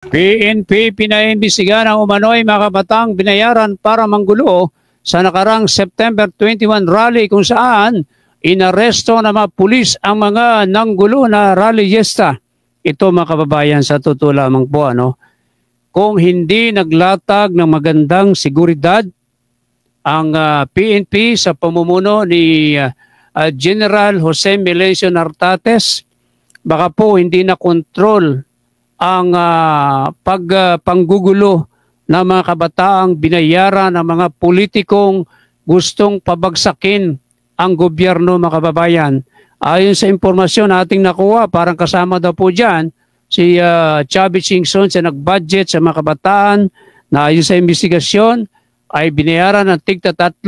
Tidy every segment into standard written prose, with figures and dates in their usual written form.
PNP pinaimbestigahan ang umano'y mga kabatang binayaran para manggulo sa nakarang September 21 rally kung saan inaresto ng mga pulis ang mga nanggulo na rallyista. Ito mga kababayan, sa totoo lamang po, kung hindi naglatag ng magandang seguridad ang PNP sa pamumuno ni General Jose Melencio Nartates, baka po hindi na kontrol ang panggugulo ng mga kabataang binayaran ng mga politikong gustong pabagsakin ang gobyerno, mga kababayan. Ayon sa impormasyon nating nakuha, parang kasama daw po dyan si Chubby Chingson sa nag-budget sa mga kabataan na ayon sa investigasyon ay binayaran ng tigta 3,000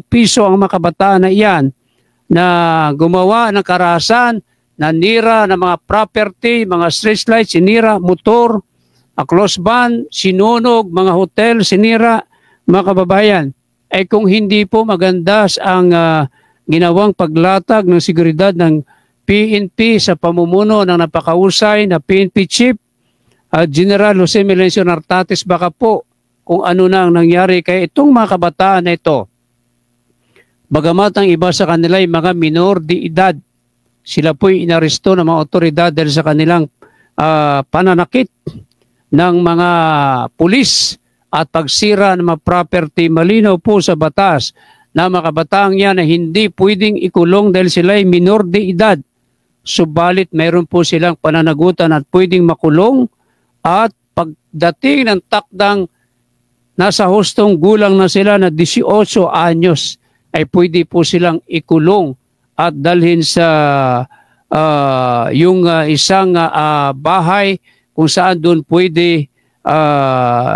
piso ang mga kabataan na iyan na gumawa ng karahasan, nanira ng mga property, mga street lights, sinira, motor, close van, sinunog, mga hotel, sinira, mga kababayan. Ay kung hindi po maganda ang ginawang paglatag ng seguridad ng PNP sa pamumuno ng napakausay na PNP Chief General Jose Melencio Nartates, baka po kung ano na ang nangyari kay itong mga kabataan na ito. Bagamat ang iba sa kanila ay mga minor de edad, sila po'y inaresto ng mga otoridad dahil sa kanilang pananakit ng mga pulis at pagsira ng mga property. Malinaw po sa batas na mga kabataang yan na hindi pwedeng ikulong dahil sila ay minor de edad. Subalit mayroon po silang pananagutan at pwedeng makulong, at pagdating ng takdang nasa hustong gulang na sila na 18 anyos ay pwede po silang ikulong at dalhin sa yung isang bahay kung saan doon pwede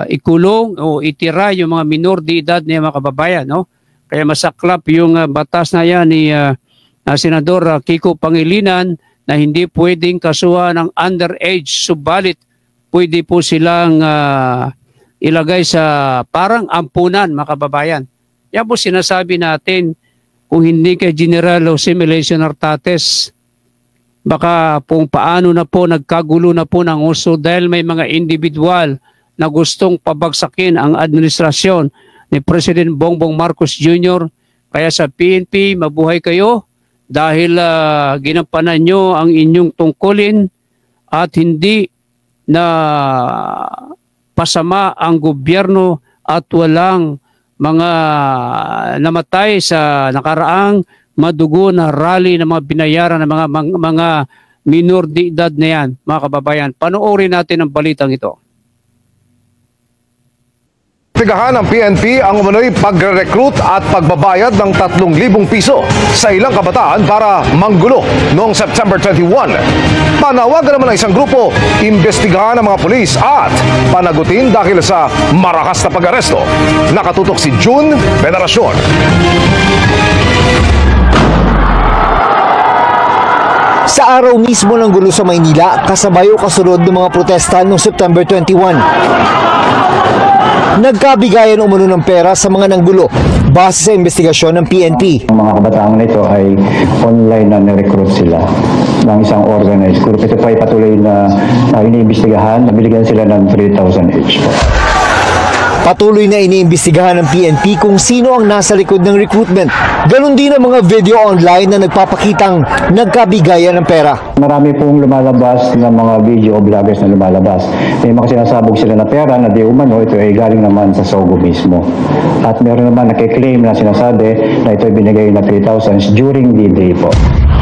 ikulong o itira yung mga minor de edad na mga kababayan. Kaya masaklap yung batas na yan ni Senador Kiko Pangilinan na hindi pwedeng kasuhan ng underage, subalit pwede po silang ilagay sa parang ampunan, mga kababayan. Yan po sinasabi natin, kung hindi kay General Jose Melencio Nartates, baka kung paano na po nagkagulo na po ng uso dahil may mga individual na gustong pabagsakin ang administrasyon ni President Bongbong Marcos Jr. Kaya sa PNP, mabuhay kayo dahil ginampanan nyo ang inyong tungkulin at hindi na pasama ang gobyerno at walang mga namatay sa nakaraang madugo na rally ng mga binayaran ng mga minor de edad na yan, mga kababayan. Panoorin natin ang balitang ito. Investigahan ng PNP ang umano'y pagre-recruit at pagbabayad ng 3,000 piso sa ilang kabataan para manggulo noong September 21. Panawagan naman ng isang grupo, imbestigahan ng mga pulis at panagutin dahil sa marakas na pag-aresto. Nakatutok si June Veneracion. Sa araw mismo ng gulo sa Maynila, kasabay o kasunod ng mga protesta noong September 21. Nagkabigayan umano ng pera sa mga nanggulo base sa investigasyon ng PNP. Ang mga kabataang nito ay online na nirecruit sila ng isang organized group. Ito pa ay patuloy na iniimbestigahan. Nabiligan sila ng 3,000 each po. Patuloy na iniimbestigahan ng PNP kung sino ang nasa likod ng recruitment. Ganon din ang mga video online na nagpapakitang nagkabigayan ng pera. Marami pong lumalabas ng mga video o vloggers na lumalabas. May mga sinasabog sila na pera na di umano, ito ay galing naman sa Sogo mismo. At meron naman nakiklaim na sinasabi na ito ay binigay na 3,000 during the day po.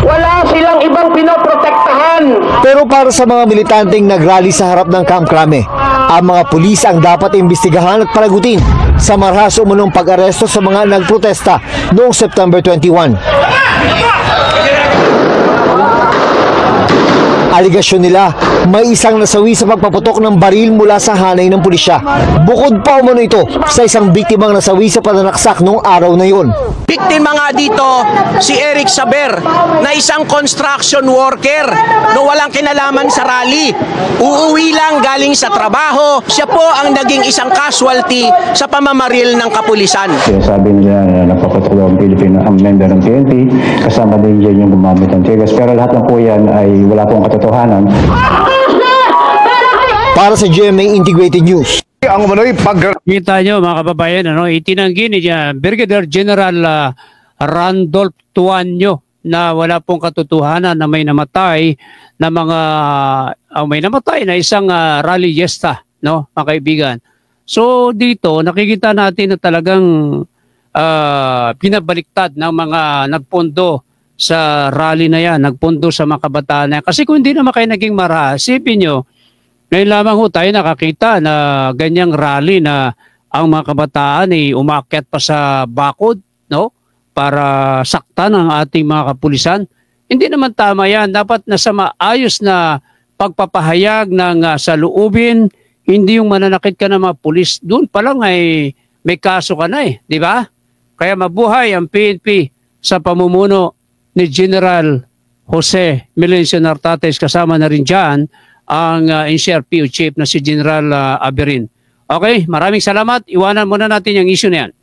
Wala silang ibang pinoprotektahan. Pero para sa mga militanteng nagrally sa harap ng Camp Crame, ang mga pulis ang dapat imbestigahan at panagutin sa marahas umunong pag-aresto sa mga nagprotesta noong September 21. Aligasyon nila, may isang nasawi sa pagpaputok ng baril mula sa hanay ng pulisya. Bukod pa umano ito sa isang biktimang nasawi sa pananaksak noong araw na yun. Biktima nga dito si Eric Saber na isang construction worker na walang kinalaman sa rally. Uuwi lang galing sa trabaho. Siya po ang naging isang casualty sa pamamaril ng kapulisan. Sinasabi nila na nagpaputok daw ang Pilipino ang member ng PNP. Kasama din dyan yung gumamit ng tigas. Pero lahat ng po yan ay wala pong katotohanan. Para sa GMA Integrated News. Ang umano'y Kita nyo mga kababayan, itinanggi ni Brigadier General Randolph Tuanyo na wala pong katotohanan na may namatay na isang rallyista, no, mga kaibigan. So dito nakikita natin na talagang pinabaliktad ng mga nagpondo sa rally na yan, nagpondo sa mga kabataan na yan. Kasi kung hindi naman kayo naging marahas, isipin nyo, ngayon lamang tayo nakakita na ganyang rally na ang mga kabataan ay umakyat pa sa bakod, no? Para saktan ang ating mga kapulisan. Hindi naman tama yan. Dapat nasa maayos na pagpapahayag ng saloobin, hindi yung mananakit ka ng mga pulis. Doon pa lang ay may kaso ka na di ba? Kaya mabuhay ang PNP sa pamumuno ni General Jose Melencio Nartates, kasama na rin dyan ang NCRPO chief na si General Aberin. Okay, maraming salamat. Iwanan muna natin yung issue na yan.